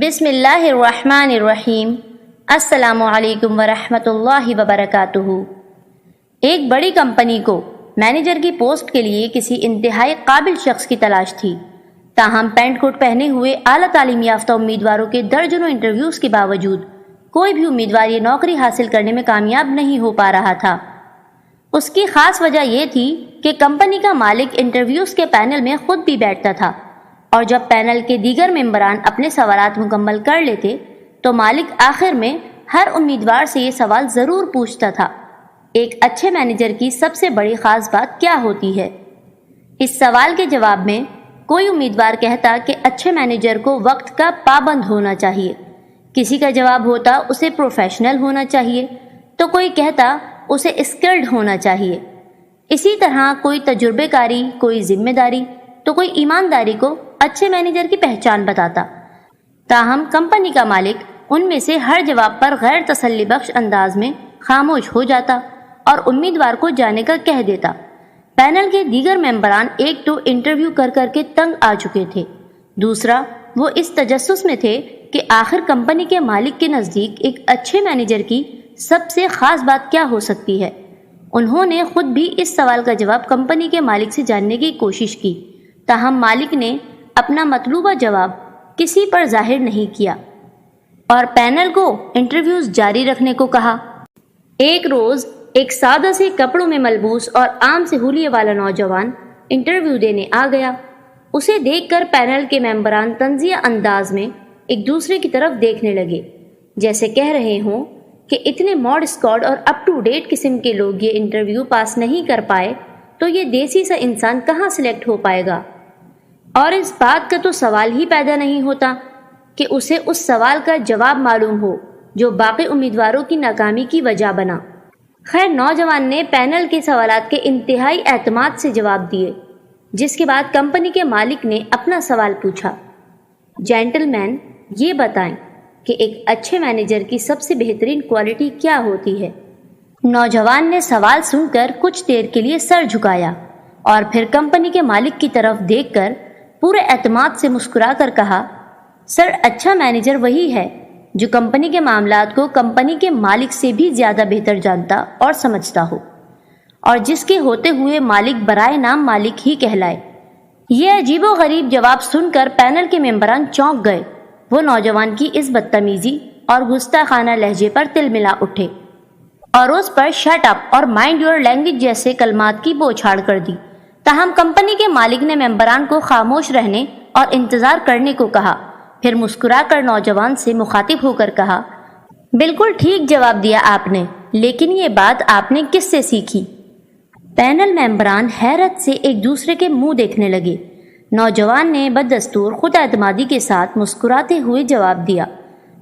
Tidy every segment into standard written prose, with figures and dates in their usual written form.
بسم اللہ الرحمن الرحیم۔ السلام علیکم ورحمۃ اللہ وبرکاتہ۔ ایک بڑی کمپنی کو مینیجر کی پوسٹ کے لیے کسی انتہائی قابل شخص کی تلاش تھی، تاہم پینٹ کوٹ پہنے ہوئے اعلیٰ تعلیم یافتہ امیدواروں کے درجنوں انٹرویوز کے باوجود کوئی بھی امیدوار یہ نوکری حاصل کرنے میں کامیاب نہیں ہو پا رہا تھا۔ اس کی خاص وجہ یہ تھی کہ کمپنی کا مالک انٹرویوز کے پینل میں خود بھی بیٹھتا تھا، اور جب پینل کے دیگر ممبران اپنے سوالات مکمل کر لیتے تو مالک آخر میں ہر امیدوار سے یہ سوال ضرور پوچھتا تھا: ایک اچھے مینیجر کی سب سے بڑی خاص بات کیا ہوتی ہے؟ اس سوال کے جواب میں کوئی امیدوار کہتا کہ اچھے مینیجر کو وقت کا پابند ہونا چاہیے، کسی کا جواب ہوتا اسے پروفیشنل ہونا چاہیے، تو کوئی کہتا اسے اسکلڈ ہونا چاہیے۔ اسی طرح کوئی تجربے کاری، کوئی ذمہ داری، تو کوئی ایمانداری کو اچھے مینیجر کی پہچان بتاتا۔ تاہم کمپنی کا مالک ان میں سے ہر جواب پر غیر تسلی بخش انداز میں خاموش ہو جاتا اور امیدوار کو جانے کا کہہ دیتا۔ پینل کے دیگر ممبران ایک تو انٹرویو کر کر کے تنگ آ چکے تھے، دوسرا وہ اس تجسس میں تھے کہ آخر کمپنی کے مالک کے نزدیک ایک اچھے مینیجر کی سب سے خاص بات کیا ہو سکتی ہے۔ انہوں نے خود بھی اس سوال کا جواب کمپنی کے مالک سے جاننے کی کوشش کی، تاہم مالک نے اپنا مطلوبہ جواب کسی پر ظاہر نہیں کیا اور پینل کو انٹرویوز جاری رکھنے کو کہا۔ ایک روز ایک سادہ سے کپڑوں میں ملبوس اور عام سے حلیے والا نوجوان انٹرویو دینے آ گیا۔ اسے دیکھ کر پینل کے ممبران طنزیہ انداز میں ایک دوسرے کی طرف دیکھنے لگے، جیسے کہہ رہے ہوں کہ اتنے ماڈ اسکواڈ اور اپ ٹو ڈیٹ قسم کے لوگ یہ انٹرویو پاس نہیں کر پائے تو یہ دیسی سا انسان کہاں سلیکٹ ہو پائے گا؟ اور اس بات کا تو سوال ہی پیدا نہیں ہوتا کہ اسے اس سوال کا جواب معلوم ہو جو باقی امیدواروں کی ناکامی کی وجہ بنا۔ خیر، نوجوان نے پینل کے سوالات کے انتہائی اعتماد سے جواب دیے، جس کے بعد کمپنی کے مالک نے اپنا سوال پوچھا: جینٹل مین، یہ بتائیں کہ ایک اچھے مینیجر کی سب سے بہترین کوالٹی کیا ہوتی ہے؟ نوجوان نے سوال سن کر کچھ دیر کے لیے سر جھکایا اور پھر کمپنی کے مالک کی طرف دیکھ کر پورے اعتماد سے مسکرا کر کہا: سر، اچھا مینیجر وہی ہے جو کمپنی کے معاملات کو کمپنی کے مالک سے بھی زیادہ بہتر جانتا اور سمجھتا ہو، اور جس کے ہوتے ہوئے مالک برائے نام مالک ہی کہلائے۔ یہ عجیب و غریب جواب سن کر پینل کے ممبران چونک گئے۔ وہ نوجوان کی اس بدتمیزی اور گستاخانہ لہجے پر تل ملا اٹھے اور اس پر شٹ اپ اور مائنڈ یور لینگویج جیسے کلمات کی بوچھاڑ کر دی۔ تاہم کمپنی کے مالک نے ممبران کو خاموش رہنے اور انتظار کرنے کو کہا، پھر مسکرا کر نوجوان سے مخاطب ہو کر کہا: بالکل ٹھیک جواب دیا آپ نے، لیکن یہ بات آپ نے کس سے سیکھی؟ پینل ممبران حیرت سے ایک دوسرے کے منہ دیکھنے لگے۔ نوجوان نے بددستور خود اعتمادی کے ساتھ مسکراتے ہوئے جواب دیا: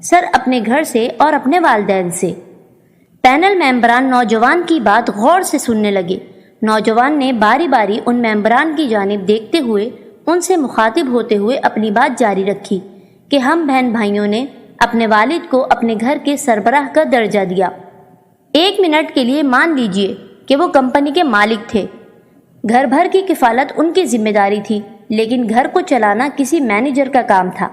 سر، اپنے گھر سے اور اپنے والدین سے۔ پینل ممبران نوجوان کی بات غور سے سننے لگے۔ نوجوان نے باری باری ان ممبران کی جانب دیکھتے ہوئے ان سے مخاطب ہوتے ہوئے اپنی بات جاری رکھی کہ ہم بہن بھائیوں نے اپنے والد کو اپنے گھر کے سربراہ کا درجہ دیا۔ ایک منٹ کے لیے مان لیجئے کہ وہ کمپنی کے مالک تھے، گھر بھر کی کفالت ان کی ذمہ داری تھی، لیکن گھر کو چلانا کسی مینیجر کا کام تھا۔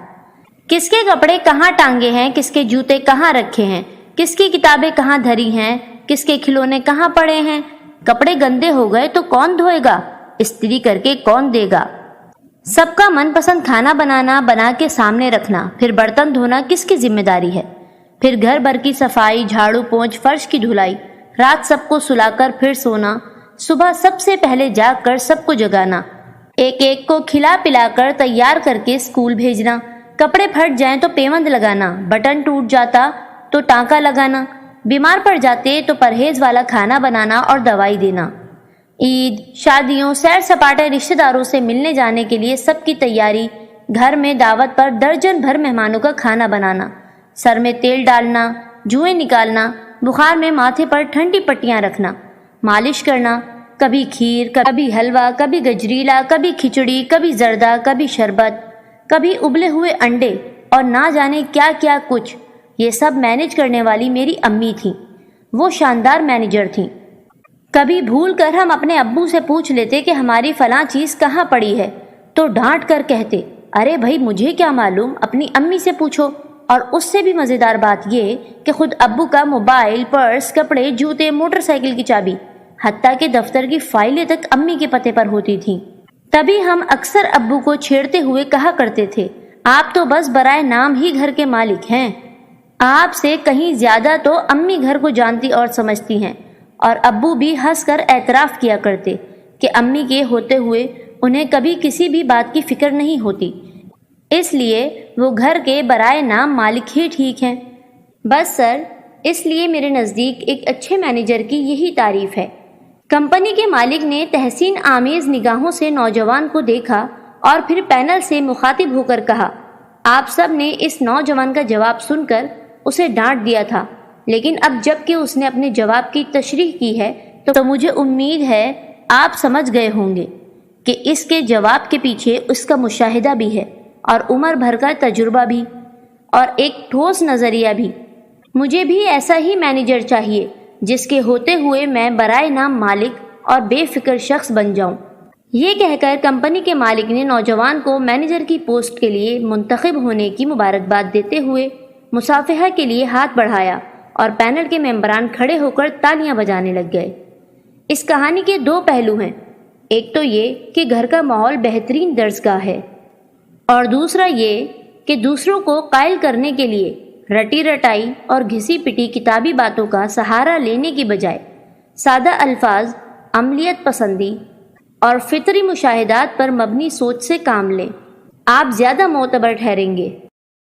کس کے کپڑے کہاں ٹانگے ہیں، کس کے جوتے کہاں رکھے ہیں، کس کی کتابیں کہاں دھری ہیں، کس کے کھلونے کہاں پڑے ہیں، کپڑے گندے ہو گئے تو کون دھوئے گا، استری کر کے کون دے گا، سب کا من پسند کھانا بنا کے سامنے رکھنا، پھر برتن دھونا کس کی ذمہ داری ہے، پھر گھر بھر کی صفائی، جھاڑو پونچھ، فرش کی دھلائی، رات سب کو سلا کر پھر سونا، صبح سب سے پہلے جاگ کر سب کو جگانا، ایک ایک کو کھلا پلا کر تیار کر کے اسکول بھیجنا، کپڑے پھٹ جائیں تو پیوند لگانا، بٹن ٹوٹ جاتا تو ٹانکا لگانا، بیمار پڑ جاتے تو پرہیز والا کھانا بنانا اور دوائی دینا، عید، شادیوں، سیر سپاٹے، رشتہ داروں سے ملنے جانے کے لیے سب کی تیاری، گھر میں دعوت پر درجن بھر مہمانوں کا کھانا بنانا، سر میں تیل ڈالنا، جوئیں نکالنا، بخار میں ماتھے پر ٹھنڈی پٹیاں رکھنا، مالش کرنا، کبھی کھیر، کبھی حلوہ، کبھی گجریلا، کبھی کھچڑی، کبھی زردہ، کبھی شربت، کبھی ابلے ہوئے انڈے اور نہ جانے کیا کیا کچھ۔ یہ سب مینیج کرنے والی میری امی تھیں۔ وہ شاندار مینیجر تھیں۔ کبھی بھول کر ہم اپنے ابو سے پوچھ لیتے کہ ہماری فلاں چیز کہاں پڑی ہے تو ڈانٹ کر کہتے ارے بھائی مجھے کیا معلوم، اپنی امی سے پوچھو۔ اور اس سے بھی مزیدار بات یہ کہ خود ابو کا موبائل، پرس، کپڑے، جوتے، موٹر سائیکل کی چابی، حتیٰ کہ دفتر کی فائلیں تک امی کے پتے پر ہوتی تھیں۔ تبھی ہم اکثر ابو کو چھیڑتے ہوئے کہا کرتے تھے، آپ تو بس برائے نام ہی گھر کے مالک ہیں، آپ سے کہیں زیادہ تو امی گھر کو جانتی اور سمجھتی ہیں۔ اور ابو بھی ہنس کر اعتراف کیا کرتے کہ امی کے ہوتے ہوئے انہیں کبھی کسی بھی بات کی فکر نہیں ہوتی، اس لیے وہ گھر کے برائے نام مالک ہی ٹھیک ہیں۔ بس سر، اس لیے میرے نزدیک ایک اچھے مینیجر کی یہی تعریف ہے۔ کمپنی کے مالک نے تحسین آمیز نگاہوں سے نوجوان کو دیکھا اور پھر پینل سے مخاطب ہو کر کہا، آپ سب نے اس نوجوان کا جواب سن کر اسے ڈانٹ دیا تھا، لیکن اب جب کہ اس نے اپنے جواب کی تشریح کی ہے تو مجھے امید ہے آپ سمجھ گئے ہوں گے کہ اس کے جواب کے پیچھے اس کا مشاہدہ بھی ہے اور عمر بھر کا تجربہ بھی اور ایک ٹھوس نظریہ بھی۔ مجھے بھی ایسا ہی مینیجر چاہیے جس کے ہوتے ہوئے میں برائے نام مالک اور بے فکر شخص بن جاؤں۔ یہ کہہ کر کمپنی کے مالک نے نوجوان کو مینیجر کی پوسٹ کے لیے منتخب ہونے کی مبارکباد دیتے ہوئے مصافحہ کے لیے ہاتھ بڑھایا اور پینل کے ممبران کھڑے ہو کر تالیاں بجانے لگ گئے۔ اس کہانی کے دو پہلو ہیں، ایک تو یہ کہ گھر کا ماحول بہترین درسگاہ ہے، اور دوسرا یہ کہ دوسروں کو قائل کرنے کے لیے رٹی رٹائی اور گھسی پٹی کتابی باتوں کا سہارا لینے کی بجائے سادہ الفاظ، عملیت پسندی اور فطری مشاہدات پر مبنی سوچ سے کام لیں، آپ زیادہ معتبر ٹھہریں گے۔